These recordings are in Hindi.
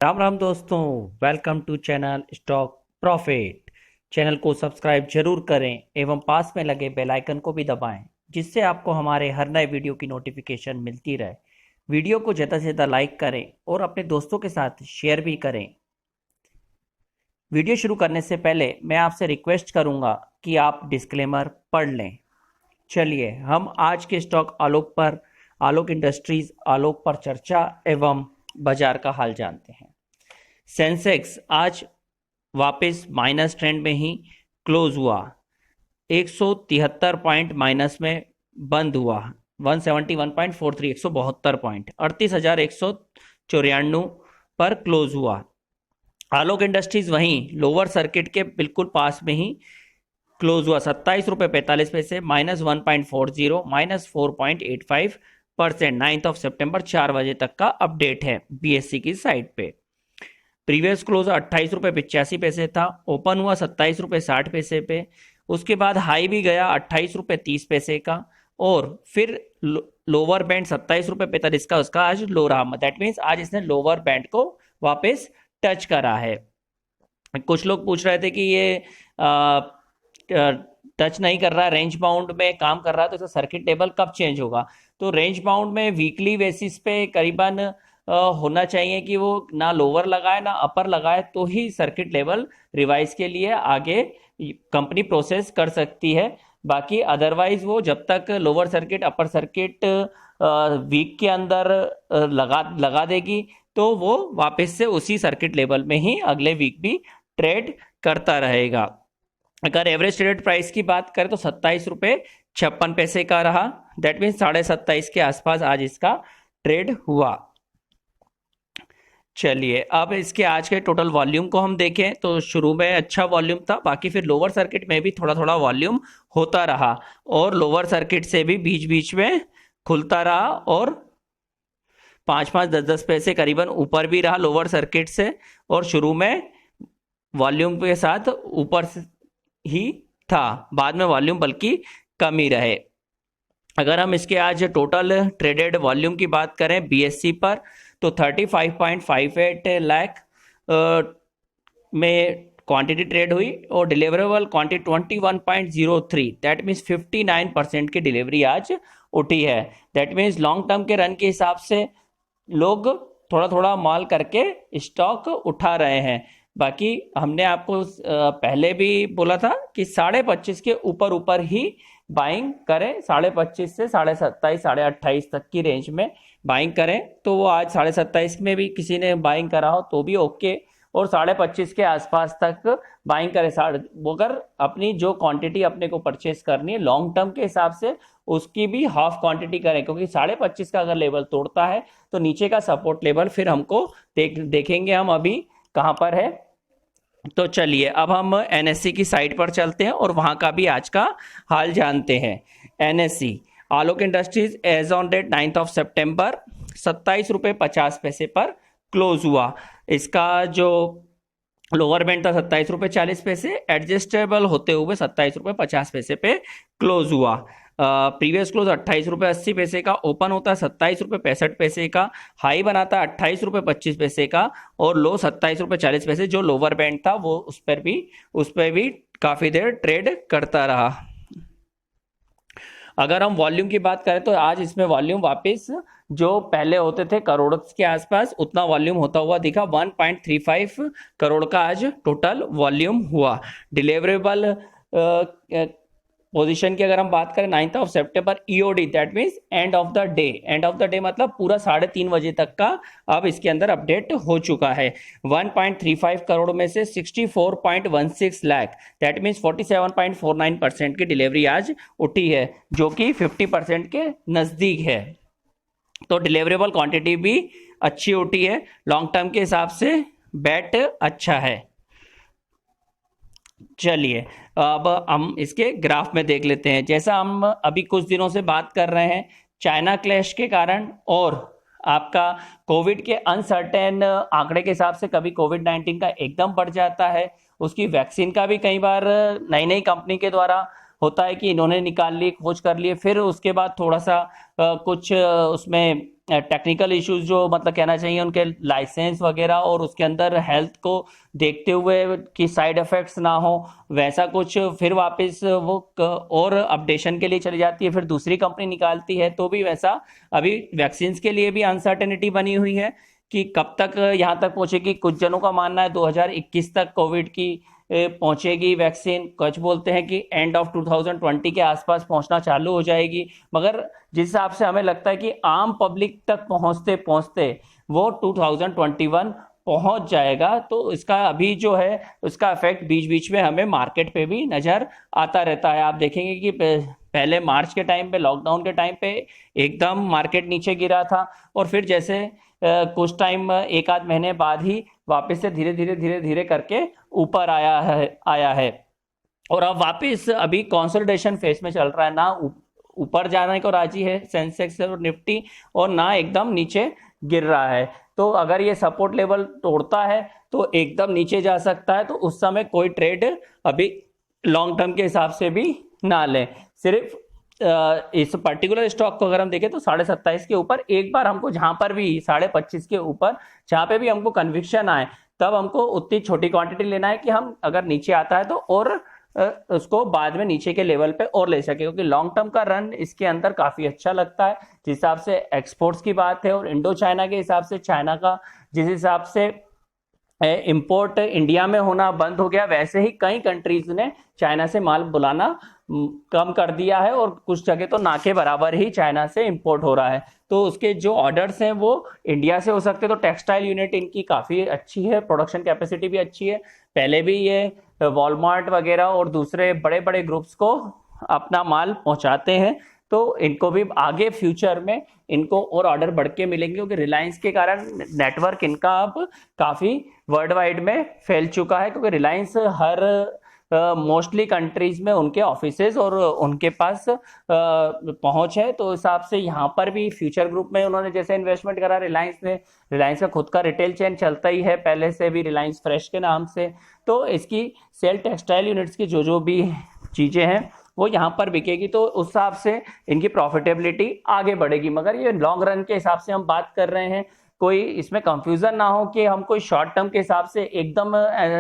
राम राम दोस्तों, welcome to channel stock profit. Channel को सब्सक्राइब जरूर करें एवं पास में लगे बेल आइकन को भी दबाएं, जिससे आपको हमारे हर नए वीडियो की नोटिफिकेशन मिलती रहे। वीडियो को ज़्यादा से ज़्यादा लाइक करें और अपने दोस्तों के साथ शेयर भी करें। वीडियो शुरू करने से पहले मैं आपसे रिक्वेस्ट करूंगा कि आप डिस्क्लेमर पढ़ लें। चलिए हम आज के स्टॉक आलोक इंडस्ट्रीज आलोक पर चर्चा एवं बाजार का हाल जानते हैं। सेंसेक्स आज वापस माइनस ट्रेंड में ही क्लोज हुआ, 173 पॉइंट माइनस में बंद हुआ, 171.43 172 पॉइंट 38,194 पर क्लोज हुआ। आलोक इंडस्ट्रीज वहीं लोअर सर्किट के बिल्कुल पास में ही क्लोज हुआ, 27 रुपये 45 पैसे -1.40 -4.85%। 9 सितंबर 4 बजे तक का अपडेट है बीएससी की साइट पे। प्रीवियस क्लोज 28 रुपये 85 पैसे था, ओपन हुआ 27 रुपये 60 पैसे पे। उसके बाद हाई भी गया 28 रुपये 30 पैसे का और फिर लोअर बैंड 27 रुपये 45 का उसका आज लो रहा। दैट मीन्स आज इसने लोअर बैंड को वापस टच करा है। कुछ लोग पूछ रहे थे कि ये टच नहीं कर रहा, रेंज बाउंड में काम कर रहा है, तो इसका सर्किट टेबल कब चेंज होगा। तो रेंज बाउंड में वीकली बेसिस पे करीबन होना चाहिए कि वो ना लोअर लगाए ना अपर लगाए, तो ही सर्किट लेवल रिवाइज के लिए आगे कंपनी प्रोसेस कर सकती है। बाकी अदरवाइज वो जब तक lower circuit upper circuit week के अंदर लगा देगी तो वो वापस से उसी सर्किट लेवल में ही अगले वीक भी ट्रेड करता रहेगा। अगर एवरेज ट्रेडेड प्राइस की बात करें तो 27 रुपये 56 पैसे का रहा। दैट मीन्स 27.5 के आसपास आज इसका ट्रेड हुआ। चलिए अब इसके आज के टोटल वॉल्यूम को हम देखें तो शुरू में अच्छा वॉल्यूम था, बाकी फिर लोअर सर्किट में भी थोड़ा थोड़ा वॉल्यूम होता रहा और लोअर सर्किट से भी बीच बीच में खुलता रहा और 5-5 10-10 पैसे करीबन ऊपर भी रहा लोअर सर्किट से, और शुरू में वॉल्यूम के साथ ऊपर ही था, बाद में वॉल्यूम बल्कि कम ही रहे। अगर हम इसके आज टोटल ट्रेडेड वॉल्यूम की बात करें बीएससी पर तो 35.58 लाख में क्वांटिटी ट्रेड हुई और डिलीवरेबल क्वांटिटी 21.03, दैट मीन्स 59% की डिलीवरी आज उठी है। दैट मीन्स लॉन्ग टर्म के रन के हिसाब से लोग थोड़ा थोड़ा माल करके स्टॉक उठा रहे हैं। बाकी हमने आपको पहले भी बोला था कि 25.5 के ऊपर ऊपर ही बाइंग करें, 25.5 से 27.5 28.5 तक की रेंज में बाइंग करें। तो वो आज 27.5 में भी किसी ने बाइंग करा हो तो भी ओके, और 25.5 के आसपास तक बाइंग करें। अगर अपनी जो क्वांटिटी अपने को परचेस करनी है लॉन्ग टर्म के हिसाब से उसकी भी हाफ क्वांटिटी करें, क्योंकि 25.5 का अगर लेवल तोड़ता है तो नीचे का सपोर्ट लेवल फिर हमको देखेंगे हम अभी कहाँ पर है। तो चलिए अब हम एनएससी की साइट पर चलते हैं और वहां का भी आज का हाल जानते हैं। NSC Alok industries as on date 9 सितंबर 27 रुपये 50 पैसे पर क्लोज हुआ। इसका जो लोअर बैंड था 27 रुपये 40 पैसे, एडजस्टेबल होते हुए 27 रुपये 50 पैसे पे क्लोज हुआ। प्रीवियस क्लोज 28 रुपये 80 पैसे का, ओपन होता है 27 रुपये 65 पैसे का, हाई बनाता है 28 रुपये 25 पैसे का और लो 27 रुपये 40 पैसे जो लोअर बैंड था वो उस पर भी काफी देर ट्रेड करता रहा। अगर हम वॉल्यूम की बात करें तो आज इसमें वॉल्यूम वापस जो पहले होते थे करोड़ के आसपास उतना वॉल्यूम होता हुआ दिखा, 1.35 करोड़ का आज टोटल वॉल्यूम हुआ। डिलीवरेबल पोजीशन की अगर हम बात करें 9 सितंबर EOD, that means end of the day, end of the day मतलब पूरा 3:30 बजे तक का अब इसके अंदर अपडेट हो चुका है। 1.35 करोड़ में से 64.16 लाख, दैट मीन्स 47.49% की डिलीवरी आज उठी है, जो कि 50% के नजदीक है। तो डिलीवरेबल क्वांटिटी भी अच्छी उठी है, लॉन्ग टर्म के हिसाब से बेट अच्छा है। चलिए अब हम इसके ग्राफ में देख लेते हैं। जैसा हम अभी कुछ दिनों से बात कर रहे हैं, चाइना क्लैश के कारण और आपका कोविड के अनसर्टेन आंकड़े के हिसाब से कभी कोविड-19 का एकदम बढ़ जाता है, उसकी वैक्सीन का भी कई बार नई नई कंपनी के द्वारा होता है कि इन्होंने निकाल लिए, खोज कर लिए, फिर उसके बाद थोड़ा सा कुछ उसमें टेक्निकल इश्यूज जो मतलब कहना चाहिए उनके लाइसेंस वगैरह और उसके अंदर हेल्थ को देखते हुए कि साइड इफेक्ट्स ना हो वैसा कुछ, फिर वापस वो और अपडेशन के लिए चली जाती है, फिर दूसरी कंपनी निकालती है, तो भी वैसा अभी वैक्सीन के लिए भी अनसर्टेनिटी बनी हुई है कि कब तक यहाँ तक पहुंचेगी। कुछ जनों का मानना है 2021 तक कोविड की पहुंचेगी वैक्सीन, कुछ बोलते हैं कि एंड ऑफ 2020 के आसपास पहुंचना चालू हो जाएगी, मगर जिस हिसाब से हमें लगता है कि आम पब्लिक तक पहुंचते पहुंचते वो 2021 पहुंच जाएगा। तो इसका अभी जो है उसका इफेक्ट बीच बीच में हमें मार्केट पे भी नजर आता रहता है। आप देखेंगे कि पहले मार्च के टाइम पे, लॉकडाउन के टाइम पे एकदम मार्केट नीचे गिरा था और फिर जैसे कुछ टाइम एक आध महीने बाद ही वापस से धीरे धीरे करके ऊपर आया है और अब वापस अभी कंसोलिडेशन फेज में चल रहा है। ना ऊपर जाने को राजी है सेंसेक्स और निफ्टी और ना एकदम नीचे गिर रहा है। तो अगर ये सपोर्ट लेवल तोड़ता है तो एकदम नीचे जा सकता है, तो उस समय कोई ट्रेड अभी लॉन्ग टर्म के हिसाब से भी ना लें। सिर्फ इस पर्टिकुलर स्टॉक को अगर हम देखें तो 27.5 के ऊपर एक बार हमको जहां पर भी 25.5 के ऊपर जहां पे भी हमको कन्विक्शन आए तब हमको उतनी छोटी क्वांटिटी लेना है कि हम अगर नीचे आता है तो और उसको बाद में नीचे के लेवल पे और ले सके, क्योंकि लॉन्ग टर्म का रन इसके अंदर काफी अच्छा लगता है। जिस हिसाब से एक्सपोर्ट्स की बात है और इंडो चाइना के हिसाब से चाइना का जिस हिसाब से इंपोर्ट इंडिया में होना बंद हो गया, वैसे ही कई कंट्रीज ने चाइना से माल बुलाना कम कर दिया है और कुछ जगह तो ना के बराबर ही चाइना से इंपोर्ट हो रहा है। तो उसके जो ऑर्डर्स हैं वो इंडिया से हो सकते हैं। तो टेक्सटाइल यूनिट इनकी काफ़ी अच्छी है, प्रोडक्शन कैपेसिटी भी अच्छी है। पहले भी ये वॉलमार्ट वगैरह और दूसरे बड़े बड़े ग्रुप्स को अपना माल पहुंचाते हैं, तो इनको भी आगे फ्यूचर में इनको और ऑर्डर बढ़ के मिलेंगे, क्योंकि रिलायंस के कारण नेटवर्क इनका अब काफ़ी वर्ल्ड वाइड में फैल चुका है, क्योंकि रिलायंस हर मोस्टली कंट्रीज में उनके ऑफिसेज और उनके पास पहुंच है। तो हिसाब से यहाँ पर भी फ्यूचर ग्रुप में उन्होंने जैसे इन्वेस्टमेंट करा रिलायंस ने, रिलायंस का खुद का रिटेल चेन चलता ही है पहले से भी रिलायंस फ्रेश के नाम से, तो इसकी सेल टेक्सटाइल यूनिट्स की जो भी चीज़ें हैं वो यहाँ पर बिकेगी, तो उस हिसाब से इनकी प्रॉफिटेबिलिटी आगे बढ़ेगी। मगर ये लॉन्ग रन के हिसाब से हम बात कर रहे हैं, कोई इसमें कंफ्यूजन ना हो कि हम कोई शॉर्ट टर्म के हिसाब से एकदम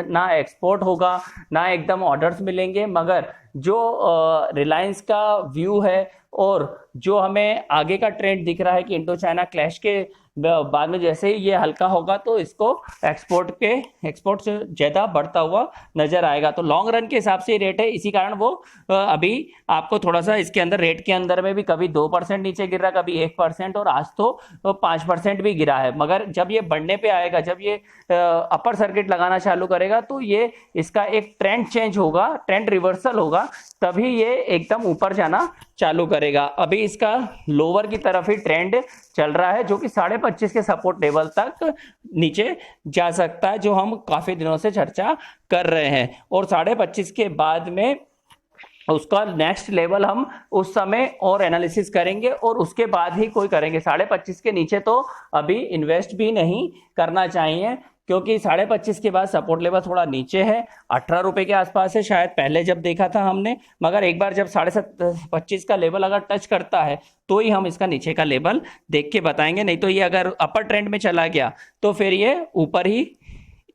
ना एक्सपोर्ट होगा ना एकदम ऑर्डर्स मिलेंगे, मगर जो रिलायंस का व्यू है और जो हमें आगे का ट्रेंड दिख रहा है कि इंडो चाइना क्लैश के बाद में जैसे ही ये हल्का होगा तो इसको एक्सपोर्ट से ज़्यादा बढ़ता हुआ नजर आएगा। तो लॉन्ग रन के हिसाब से रेट है, इसी कारण वो अभी आपको थोड़ा सा इसके अंदर रेट के अंदर में भी कभी 2% नीचे गिर रहा, कभी 1% और आज तो 5% भी गिरा है। मगर जब ये बढ़ने पे आएगा, जब ये अपर सर्किट लगाना चालू करेगा तो ये इसका एक ट्रेंड चेंज होगा, ट्रेंड रिवर्सल होगा, तभी ये एकदम ऊपर जाना चालू करेगा। अभी इसका लोअर की तरफ ही ट्रेंड चल रहा है, जो कि 25.5 के सपोर्ट लेवल तक नीचे जा सकता है, जो हम काफी दिनों से चर्चा कर रहे हैं। और 25.5 के बाद में उसका नेक्स्ट लेवल हम उस समय और एनालिसिस करेंगे और उसके बाद ही कोई करेंगे। 25.5 के नीचे तो अभी इन्वेस्ट भी नहीं करना चाहिए, क्योंकि 25.5 के बाद सपोर्ट लेवल थोड़ा नीचे है, 18 रुपए के आसपास है शायद पहले जब देखा था हमने। मगर एक बार जब 25.5 का लेवल अगर टच करता है तो ही हम इसका नीचे का लेवल देख के बताएंगे, नहीं तो ये अगर अपर ट्रेंड में चला गया तो फिर ये ऊपर ही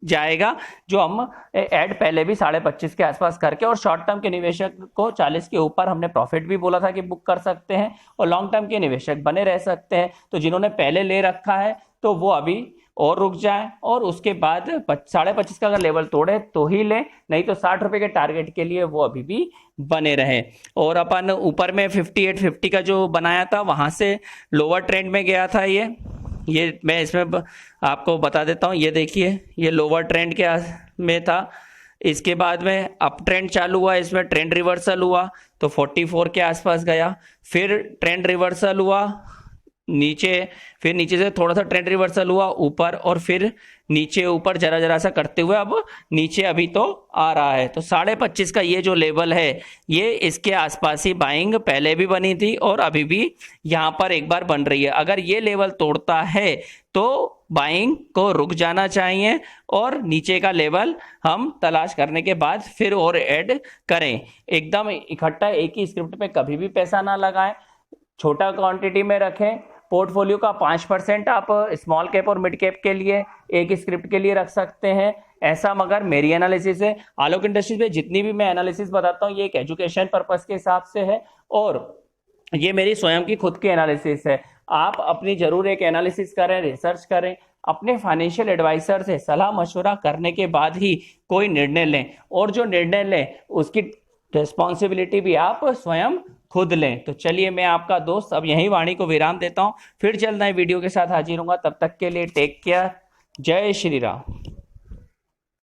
जाएगा, जो हम ऐड पहले भी 25.5 के आसपास करके, और शॉर्ट टर्म के निवेशक को 40 के ऊपर हमने प्रॉफिट भी बोला था कि बुक कर सकते हैं, और लॉन्ग टर्म के निवेशक बने रह सकते हैं। तो जिन्होंने पहले ले रखा है तो वो अभी और रुक जाए और उसके बाद 25.5 का अगर लेवल तोड़े तो ही ले, नहीं तो 60 रुपए के टारगेट के लिए वो अभी भी बने रहे। और अपन ऊपर में 58.50 का जो बनाया था वहां से लोअर ट्रेंड में गया था। ये मैं इसमें आपको बता देता हूँ, ये देखिए ये लोअर ट्रेंड के में था, इसके बाद में अप ट्रेंड चालू हुआ, इसमें ट्रेंड रिवर्सल हुआ तो 44 के आसपास गया, फिर ट्रेंड रिवर्सल हुआ नीचे, फिर नीचे से थोड़ा सा ट्रेंड रिवर्सल हुआ ऊपर, और फिर नीचे ऊपर जरा जरा सा करते हुए अब नीचे अभी तो आ रहा है। तो 25.5 का ये जो लेवल है, ये इसके आसपास ही बाइंग पहले भी बनी थी और अभी भी यहाँ पर एक बार बन रही है। अगर ये लेवल तोड़ता है तो बाइंग को रुक जाना चाहिए और नीचे का लेवल हम तलाश करने के बाद फिर और ऐड करें। एकदम इकट्ठा एक ही स्क्रिप्ट पे कभी भी पैसा ना लगाएं, छोटा क्वांटिटी में रखें। पोर्टफोलियो का 5% आप स्मॉल कैप और मिड कैप के लिए एक स्क्रिप्ट के लिए रख सकते हैं, ऐसा मगर मेरी एनालिसिस है। आलोक इंडस्ट्रीज में जितनी भी मैं एनालिसिस बताता हूँ ये एक एजुकेशन पर्पस के हिसाब से है और ये मेरी स्वयं की खुद की एनालिसिस है। आप अपनी जरूर एक एनालिसिस करें, रिसर्च करें, अपने फाइनेंशियल एडवाइजर से सलाह मशवरा करने के बाद ही कोई निर्णय लें, और जो निर्णय लें उसकी रिस्पॉन्सिबिलिटी भी आप स्वयं खुद लें। तो चलिए, मैं आपका दोस्त अब यही वाणी को विराम देता हूं, फिर जल्द नए वीडियो के साथ हाजिर होऊंगा। तब तक के लिए टेक केयर। जय श्री राम।